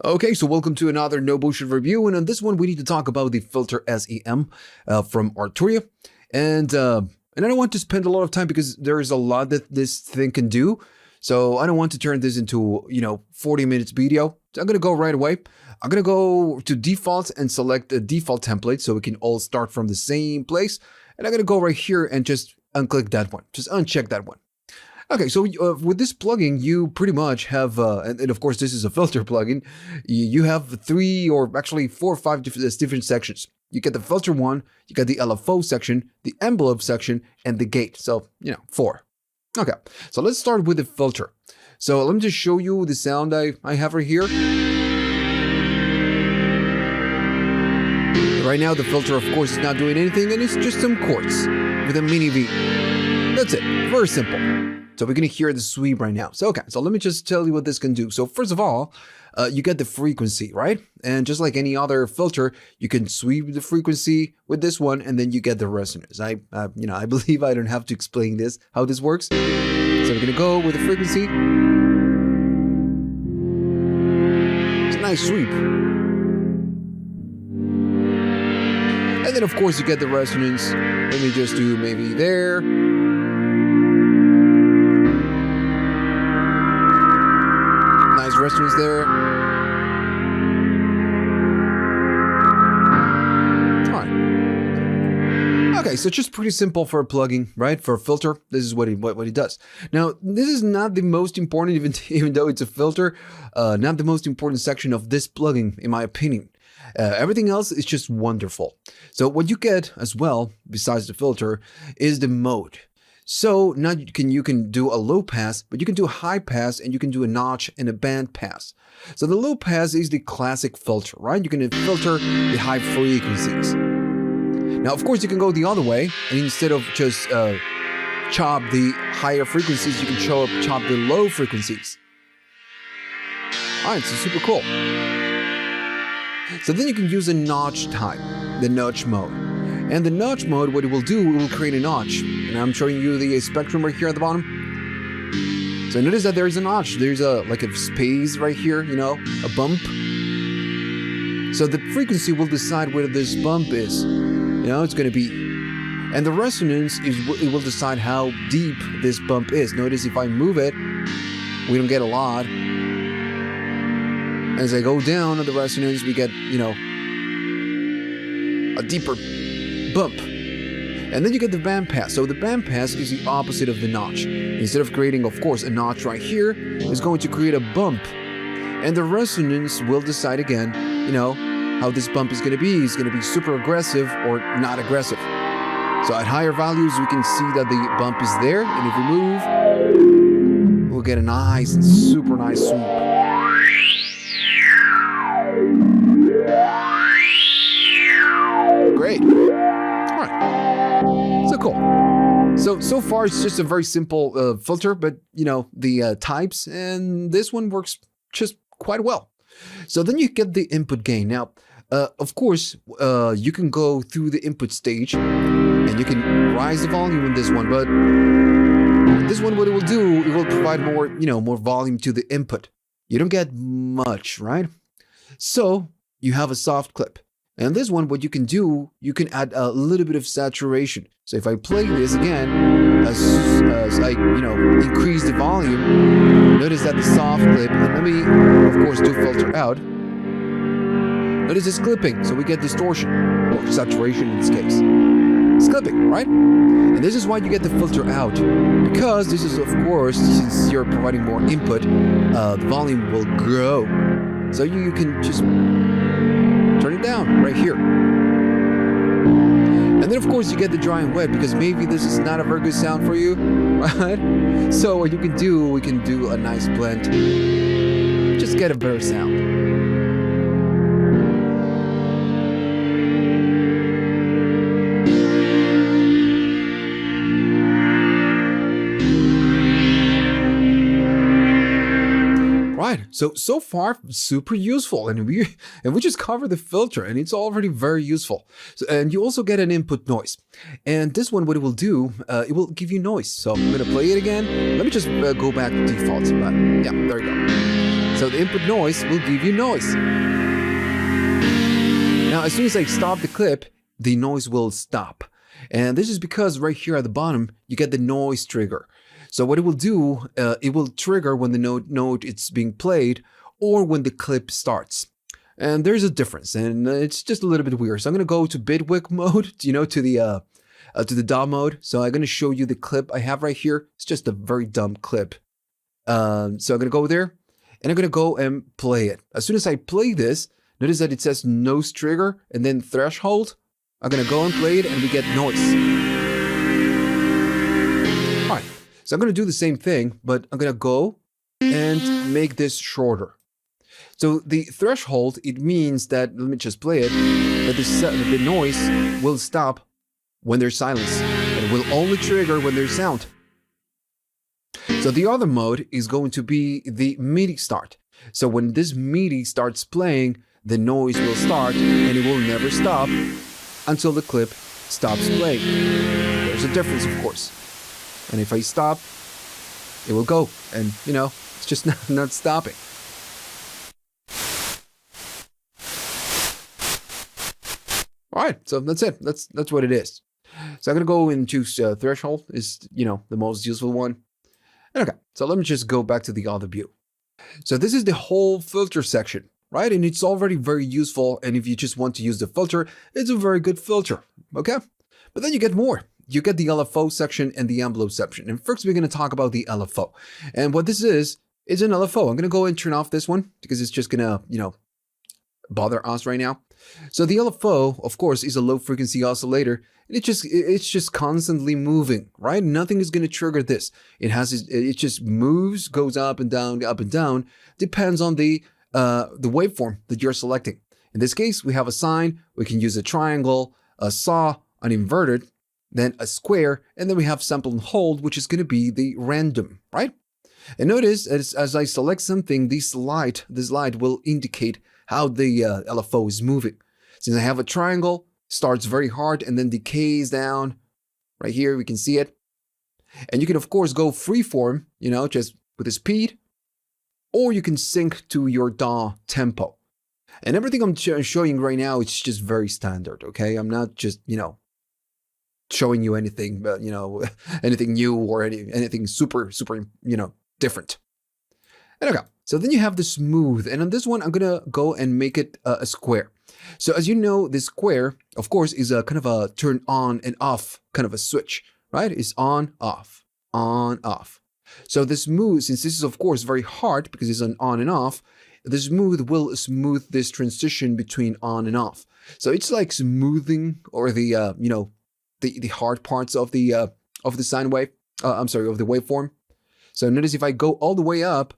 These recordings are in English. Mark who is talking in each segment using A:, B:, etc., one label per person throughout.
A: Okay, so welcome to another No Bullshit review, and on this one we need to talk about the Filter SEM from Arturia, and I don't want to spend a lot of time because there is a lot that this thing can do, so I don't want to turn this into 40 minutes video. So I'm gonna go right away. I'm gonna go to defaults and select a default template so we can all start from the same place, and I'm gonna go right here and just unclick that one, just uncheck that one. Okay, so with this plugin, you pretty much have, and of course this is a filter plugin, you have 3 or actually 4 or 5 different sections. You get the filter one, you got the LFO section, the envelope section, and the gate. So, 4. Okay, so let's start with the filter. So let me just show you the sound I have right here. Right now the filter, of course, is not doing anything, and it's just some chords with a mini V. That's it, very simple. So we're going to hear the sweep right now. So, okay, so let me just tell you what this can do. So first of all, you get the frequency, right? And just like any other filter, you can sweep the frequency with this one, and then you get the resonance. I believe I don't have to explain this, how this works. So we're going to go with the frequency. It's a nice sweep. And then, of course, you get the resonance. Let me just do maybe there. Nice resonance there. All right. Okay, so just pretty simple for a plugin, right? For a filter, this is what it does. Now, this is not the most important, even though it's a filter, not the most important section of this plugin, in my opinion. Everything else is just wonderful. So what you get as well, besides the filter, is the mode. So now you can do a low pass, but you can do a high pass, and you can do a notch and a band pass. So the low pass is the classic filter, right? You can filter the high frequencies. Now, of course, you can go the other way, and instead of just chop the higher frequencies, you can chop the low frequencies. All right, so super cool. So then you can use a notch type, the notch mode. And the notch mode, what it will do, it will create a notch. And I'm showing you the spectrum right here at the bottom. So notice that there's a notch. There's like a space right here, a bump. So the frequency will decide where this bump is. It's going to be. And the resonance it will decide how deep this bump is. Notice if I move it, we don't get a lot. As I go down on the resonance, we get, a deeper bump. And then you get the band pass. So the band pass is the opposite of the notch. Instead of creating, of course, a notch right here, it's going to create a bump. And the resonance will decide again, how this bump is going to be. It's going to be super aggressive or not aggressive. So at higher values, we can see that the bump is there. And if we move, we'll get a nice, super nice sweep. Great. All right. So cool. So far it's just a very simple filter, but the types, and this one works just quite well. So then you get the input gain. Now, of course, you can go through the input stage, and you can rise the volume in this one. But this one, what it will do, it will provide more, more volume to the input. You don't get much, right? So you have a soft clip. And this one, what you can do, you can add a little bit of saturation. So if I play this again, as I, increase the volume, notice that the soft clip, and let me, of course, do filter out. Notice it's clipping, so we get distortion, or saturation in this case. It's clipping, right? And this is why you get the filter out, because this is, of course, since you're providing more input, the volume will grow. So you can just turn it down right here. And then, of course, you get the dry and wet, because maybe this is not a very good sound for you, right? So what you can do, we can do a nice blend. Just get a better sound. Right, so far super useful, and we just covered the filter, and it's already very useful. So, and you also get an input noise, and this one, what it will do, it will give you noise. So I'm gonna play it again. Let me just go back to default. But yeah, there you go. So the input noise will give you noise. Now, as soon as I stop the clip, the noise will stop. And this is because right here at the bottom, you get the noise trigger. So what it will do, it will trigger when the note it's being played or when the clip starts. And there's a difference, and it's just a little bit weird. So I'm going to go to bitwig mode, to the DAW mode. So I'm going to show you the clip I have right here. It's just a very dumb clip. So I'm going to go there, and I'm going to go and play it. As soon as I play this, notice that it says nose trigger and then threshold. I'm going to go and play it, and we get noise. All right, so I'm going to do the same thing, but I'm going to go and make this shorter. So the threshold, it means that, let me just play it, that the noise will stop when there's silence, and it will only trigger when there's sound. So the other mode is going to be the MIDI start. So when this MIDI starts playing, the noise will start, and it will never stop until the clip stops playing. There's a difference, of course. And if I stop, it will go, and it's just not stopping. All right, so that's it. That's what it is. So I'm gonna go and choose threshold is the most useful one. And okay, so let me just go back to the other view. So this is the whole filter section, right? And it's already very useful. And if you just want to use the filter, it's a very good filter. Okay, but then you get more. You get the LFO section and the envelope section. And first, we're gonna talk about the LFO. And what this is an LFO. I'm gonna go and turn off this one because it's just gonna bother us right now. So the LFO, of course, is a low frequency oscillator. And it's just constantly moving, right? Nothing is going to trigger this. It just moves, goes up and down, depends on the waveform that you're selecting. In this case, we have a sine. We can use a triangle, a saw, an inverted, then a square, and then we have sample and hold, which is going to be the random, right? And notice as I select something, this light will indicate how the LFO is moving. Since I have a triangle, starts very hard and then decays down. Right here, we can see it. And you can, of course, go freeform, just with the speed, or you can sync to your DAW tempo. And everything I'm showing right now, it's just very standard, okay? I'm not just, showing you anything, but, anything new or anything super, different. And okay, so then you have the smooth, and on this one, I'm gonna go and make it a square. So as you know, this square, of course, is a kind of a turn on and off kind of a switch, right? It's on, off, on, off. So the smooth, since this is of course very hard because it's an on and off, the smooth will smooth this transition between on and off. So it's like smoothing, or the the hard parts of the sine wave. Of the waveform. So notice if I go all the way up,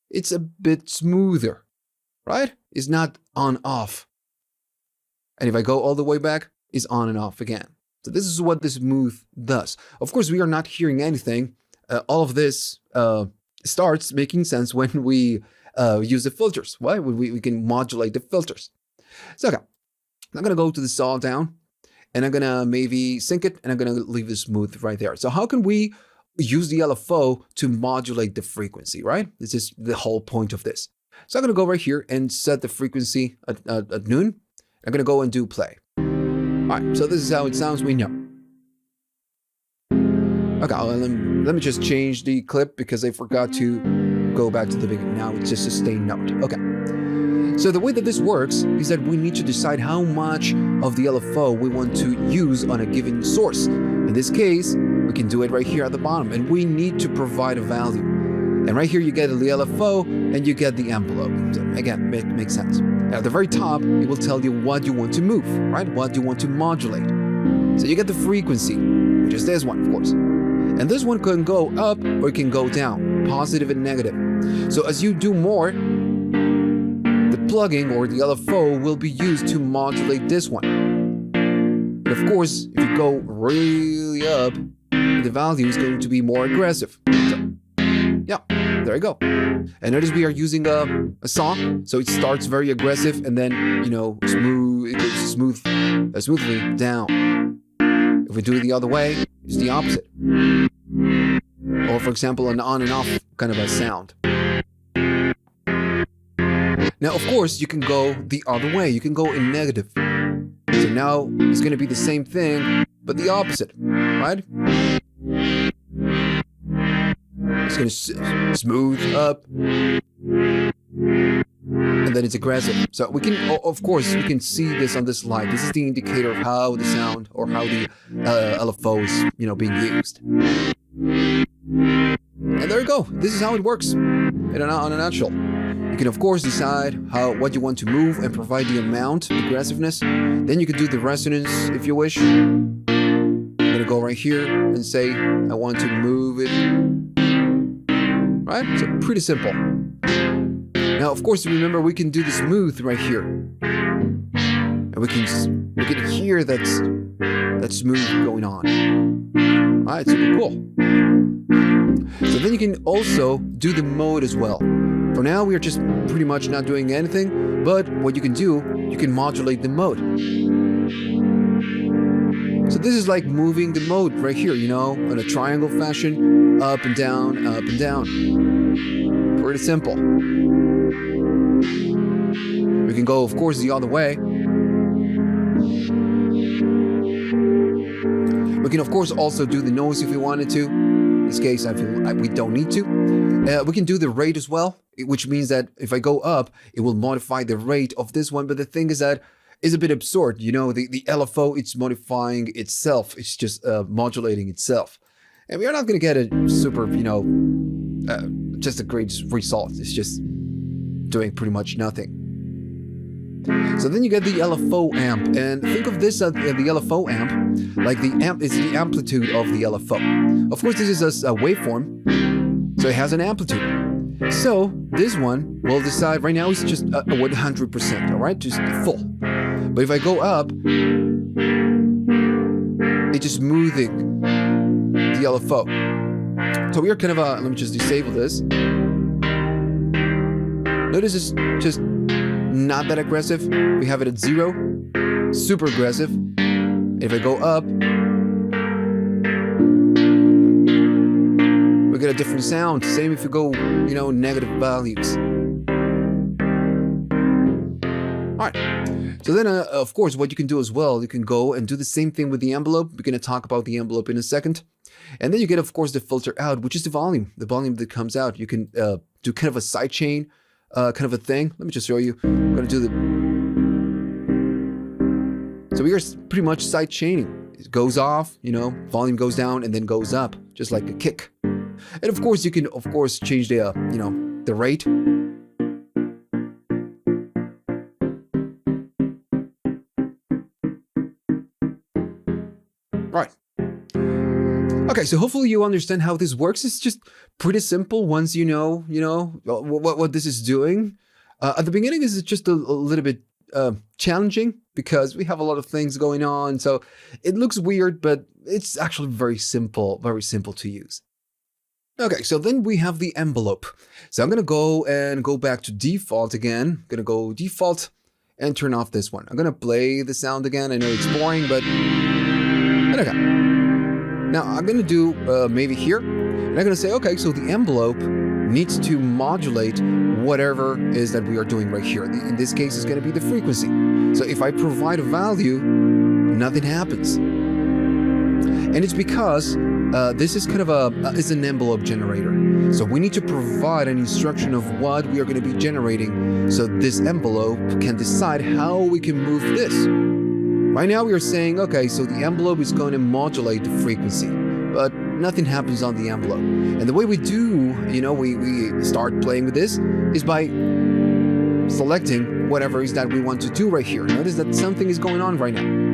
A: it's a bit smoother, right? It's not on off. And if I go all the way back, it's on and off again. So this is what the smooth does. Of course, we are not hearing anything. All of this starts making sense when we use the filters. Why? We can modulate the filters. So okay, I'm gonna go to the saw down, and I'm gonna maybe sync it, and I'm gonna leave the smooth right there. So how can we use the LFO to modulate the frequency, right? This is the whole point of this. So I'm gonna go right here and set the frequency at noon. I'm gonna go and do play. All right, so this is how it sounds, we know. Okay, let me just change the clip because I forgot to go back to the beginning. Now it's just a sustained note. Okay. So the way that this works is that we need to decide how much of the LFO we want to use on a given source. In this case, we can do it right here at the bottom, and we need to provide a value. And right here you get the LFO and you get the envelope. So again, makes sense. At the very top, it will tell you what you want to move, right? What you want to modulate. So you get the frequency, which is this one, of course. And this one can go up or it can go down, positive and negative. So as you do more, the plugging or the LFO will be used to modulate this one. And of course, if you go really up, the value is going to be more aggressive. So, yeah, there you go. And notice we are using a saw, so it starts very aggressive and then, it goes smoothly down. If we do it the other way, it's the opposite. Or for example, an on and off kind of a sound. Now, of course, you can go the other way. You can go in negative. So now it's going to be the same thing, but the opposite, right? It's going to smooth up, and then it's aggressive. So we can, of course, we can see this on this slide. This is the indicator of how the sound or how the LFO is, being used. And there you go. This is how it works on a nutshell. You can, of course, decide what you want to move and provide the amount, aggressiveness. Then you can do the resonance if you wish. I'm going to go right here and say, I want to move it. Right? So pretty simple. Now, of course, remember, we can do the smooth right here. And we can hear that smooth going on. All right, super cool. So then you can also do the mode as well. For now, we are just pretty much not doing anything, but what you can do, you can modulate the mode. So this is like moving the mode right here, in a triangle fashion, up and down, up and down. Pretty simple. We can go, of course, the other way. We can, of course, also do the noise if we wanted to. In this case, I feel we don't need to. We can do the rate as well, which means that if I go up, it will modify the rate of this one. But the thing is that it's a bit absurd. The LFO, it's modifying itself. It's just modulating itself. And we are not going to get a super, just a great result. It's just doing pretty much nothing. So then you get the LFO amp, and think of this as the LFO amp, like the amp is the amplitude of the LFO. Of course, this is a waveform, so it has an amplitude. So this one will decide, right now it's just 100%, all right, just full. But if I go up, it's just smoothing the LFO. So we are kind of let me just disable this. Notice it's just not that aggressive. We have it at 0, super aggressive. And if I go up, we get a different sound. Same if you go, negative values. All right. So then, of course, what you can do as well, you can go and do the same thing with the envelope. We're going to talk about the envelope in a second. And then you get, of course, the filter out, which is the volume that comes out. You can do kind of a side chain kind of a thing. Let me just show you. I'm going to do So we are pretty much side chaining. It goes off, volume goes down and then goes up, just like a kick. And of course, you can, change the, the rate. Right. Okay, so hopefully you understand how this works. It's just pretty simple once you know, what this is doing. At the beginning, this is just a little bit challenging because we have a lot of things going on. So it looks weird, but it's actually very simple to use. Okay, so then we have the envelope. So I'm going to go back to default again. I'm going to go default and turn off this one. I'm going to play the sound again. I know it's boring, but okay. Now I'm going to do maybe here. And I'm going to say, okay, so the envelope needs to modulate whatever is that we are doing right here. In this case, it's going to be the frequency. So if I provide a value, nothing happens. And it's because this is kind of is an envelope generator. So we need to provide an instruction of what we are going to be generating so this envelope can decide how we can move this. Right now we are saying, okay, so the envelope is going to modulate the frequency, but nothing happens on the envelope. And the way we do, we start playing with this is by selecting whatever is that we want to do right here. Notice that something is going on right now.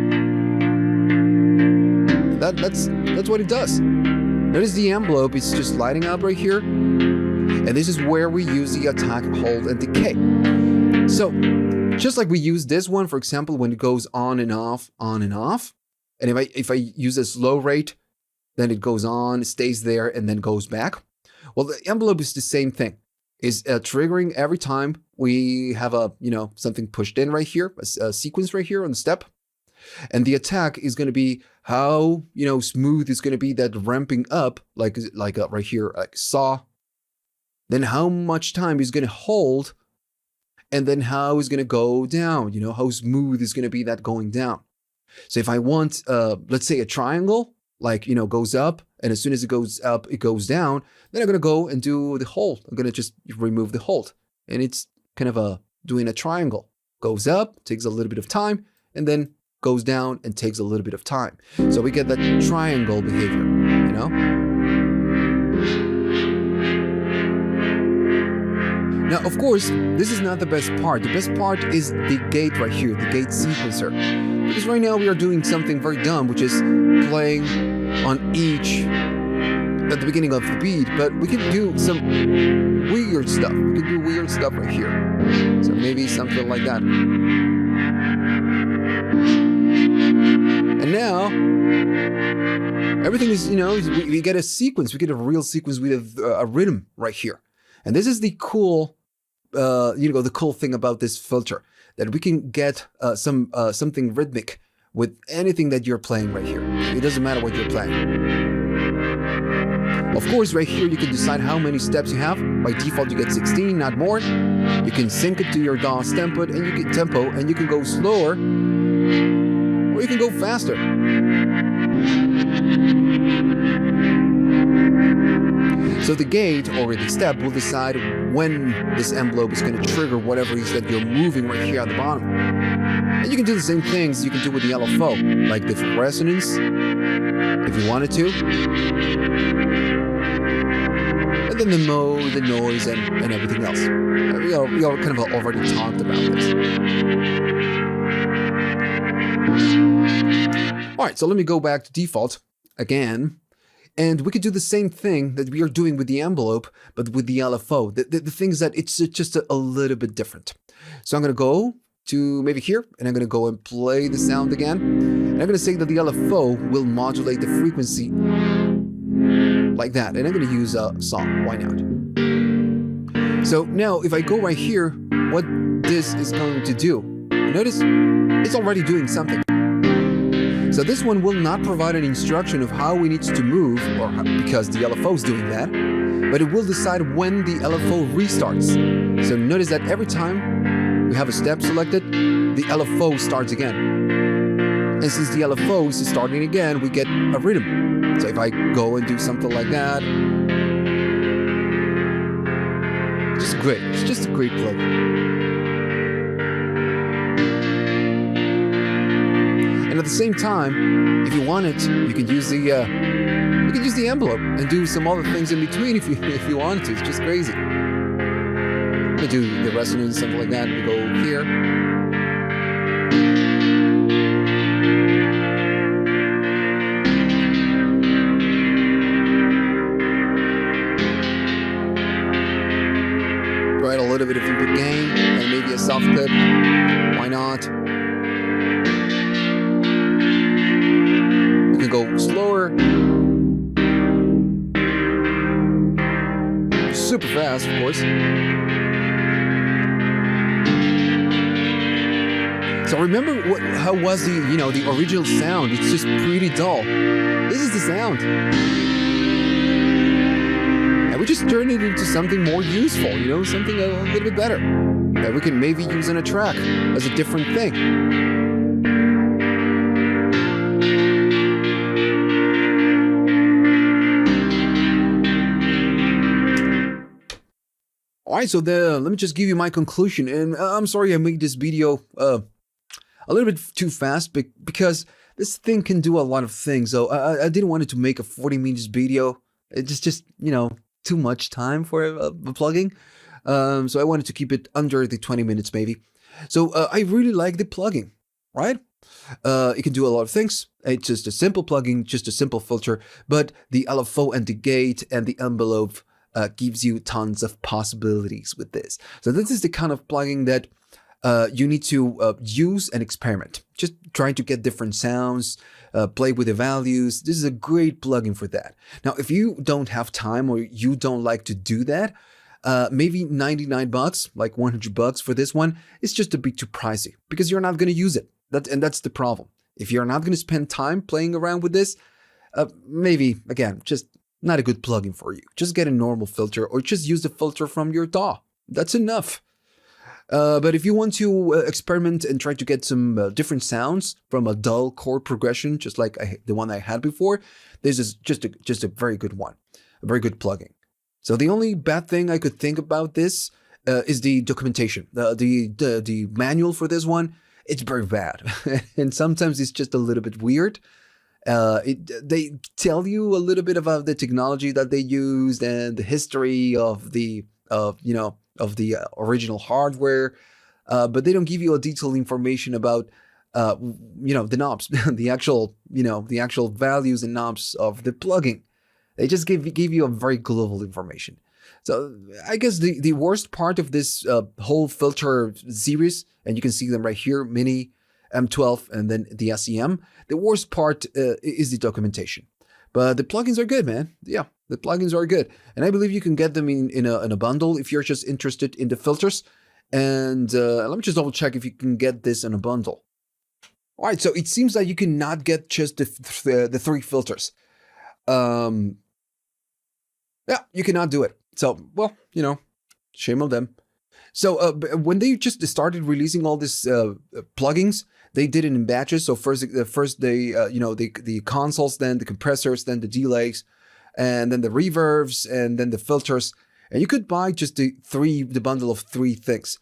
A: That's what it does. Notice the envelope is just lighting up right here. And this is where we use the attack, hold, and decay. So just like we use this one, for example, when it goes on and off, and if I use a slow rate, then it goes on, stays there, and then goes back. Well, the envelope is the same thing. Is triggering every time we have something pushed in right here, a sequence right here on the step. And the attack is going to be how, smooth is going to be that ramping up, like right here, like saw. Then how much time is going to hold. and then how it's going to go down, how smooth is going to be that going down. So if I want, let's say a triangle, like, goes up, and as soon as it goes up, it goes down, then I'm going to go and do the hold. I'm going to just remove the hold. And it's kind of doing a triangle. Goes up, takes a little bit of time, and then goes down and takes a little bit of time. So we get that triangle behavior, Now, of course, this is not the best part. The best part is the gate right here, the gate sequencer. Because right now we are doing something very dumb, which is playing on each at the beginning of the beat, but we can do some weird stuff. We can do weird stuff right here. So maybe something like that. And now, everything is, we get a sequence. We get a real sequence with a rhythm right here. And this is the cool, the cool thing about this filter, that we can get something rhythmic with anything that you're playing right here. It doesn't matter what you're playing. Of course, right here, you can decide how many steps you have. By default, you get 16, not more. You can sync it to your DAW's tempo, and you can go slower, or you can go faster. So the gate or the step will decide when this envelope is going to trigger whatever it is that you're moving right here at the bottom. And you can do the same things you can do with the LFO, like the resonance, if you wanted to. And then the mode, the noise, and everything else. We all kind of already talked about this. All right, so let me go back to default again. And we could do the same thing that we are doing with the envelope, but with the LFO. The things that it's just a little bit different. So I'm going to go to maybe here, and I'm going to go and play the sound again. And I'm going to say that the LFO will modulate the frequency like that. And I'm going to use a song. Why not? So now if I go right here, what this is going to do, notice it's already doing something. So this one will not provide an instruction of how we need to move, or because the LFO is doing that, but it will decide when the LFO restarts. So notice that every time we have a step selected, the LFO starts again. And since the LFO is starting again, we get a rhythm. So if I go and do something like that, just great. It's just a great plugin. And at the same time, if you want it, you can use the envelope and do some other things in between if you want to. It's just crazy. We do the resonance, something like that. We go here. Provide a little bit of input gain and maybe a soft clip. Why not? Go slower, super fast, of course. So remember how was the original sound? It's just pretty dull. This is the sound, and we just turned it into something more useful. Something a little bit better that we can maybe use in a track as a different thing. Alright, so let me just give you my conclusion, and I'm sorry I made this video a little bit too fast, because this thing can do a lot of things, so I didn't want it to make a 40-minute video. It's just too much time for a plugin, so I wanted to keep it under the 20 minutes maybe. So I really like the plugin, right? It can do a lot of things. It's just a simple plugin, just a simple filter, but the LFO and the gate and the envelope gives you tons of possibilities with this. So this is the kind of plugin that you need to use and experiment. Just trying to get different sounds, play with the values. This is a great plugin for that. Now, if you don't have time or you don't like to do that, maybe 99 bucks, like 100 bucks for this one, is just a bit too pricey because you're not going to use it. That's the problem. If you're not going to spend time playing around with this, maybe, again, just not a good plugin for you. Just get a normal filter or just use the filter from your DAW. That's enough. But if you want to experiment and try to get some different sounds from a dull chord progression, just like the one I had before, this is just a very good one, a very good plugin. So the only bad thing I could think about this is the documentation. The manual for this one, it's very bad, and sometimes it's just a little bit weird. They tell you a little bit about the technology that they used and the history of the original hardware, but they don't give you a detailed information about the knobs, the actual values and knobs of the plugin. They just give you a very global information. So I guess the worst part of this whole filter series, and you can see them right here, Mini, M12, and then the SEM. The worst part is the documentation. But the plugins are good, man. Yeah, the plugins are good. And I believe you can get them in a bundle if you're just interested in the filters. And let me just double check if you can get this in a bundle. All right, so it seems that you cannot get just the 3 filters. Yeah, you cannot do it. So, well, shame on them. So when they just started releasing all these plugins, they did it in batches. So first they the consoles, then the compressors, then the delays, and then the reverbs, and then the filters. And you could buy just the bundle of 3 things.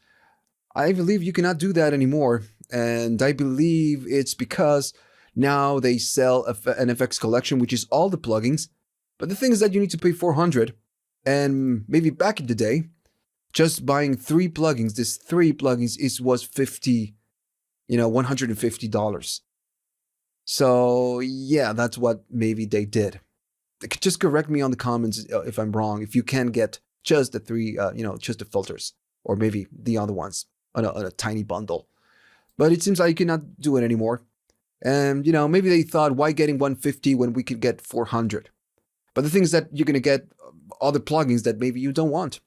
A: I believe you cannot do that anymore. And I believe it's because now they sell an FX collection, which is all the plugins. But the thing is that you need to pay $400. And maybe back in the day, just buying 3 plugins, this 3 plugins was $150. So yeah, that's what maybe they did. Just correct me on the comments if I'm wrong. If you can get just the 3, just the filters, or maybe the other ones on a tiny bundle. But it seems like you cannot do it anymore. And maybe they thought, why getting 150 when we could get 400? But the thing is that you're gonna get other plugins that maybe you don't want.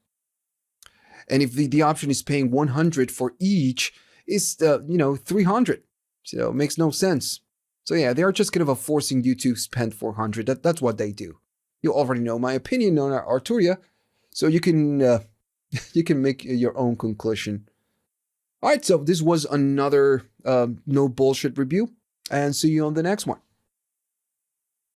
A: And if the option is paying 100 for each, it's 300. So it makes no sense. So yeah, they are just kind of forcing you to spend 400. That's what they do. You already know my opinion on Arturia, so you can make your own conclusion. All right, so this was another no bullshit review, and see you on the next one.